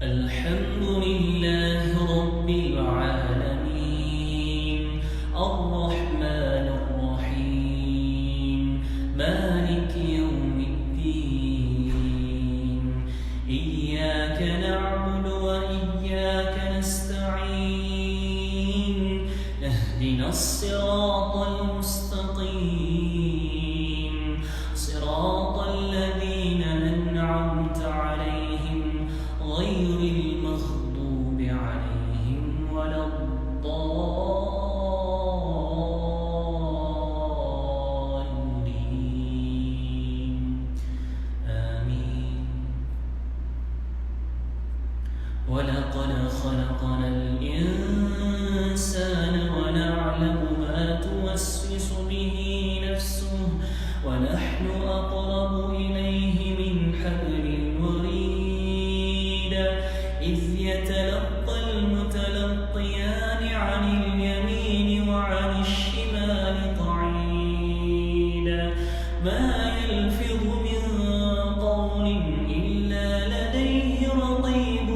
الحمد لله رب العالمين الرحمن الرحيم مالك يوم الدين إياك نعبد وإياك نستعين اهدنا الصراط المستقيم صراط الذين أنعمت عليهم غير المغضوب عليهم ولا الضالين آمين. ولقد خلقنا الإنسان ونعلم ما توسوس به نفسه ونحن أقرب إليه من حبل الوريد إذ يتلقى المتلقيان عن اليمين وعن الشمال قعيد ما يلفظ من قول إلا لديه رقيب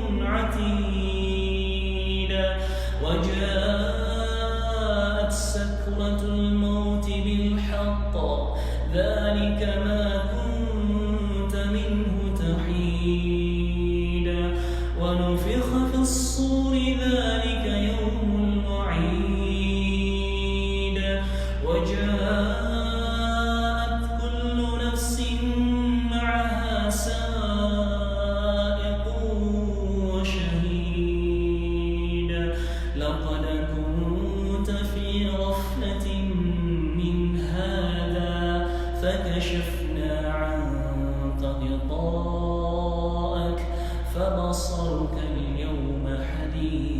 عتيد وجاءت سكرة الموت بالحق ذلك ما كنت منه تحيد ونفخ في الصور ذلك يوم الوعيد وجاءت كل نفس معها سائق وشهيد لقد كنت في غفلة من هذا فكشفنا عنك غطاءك فبصرك اليوم حديد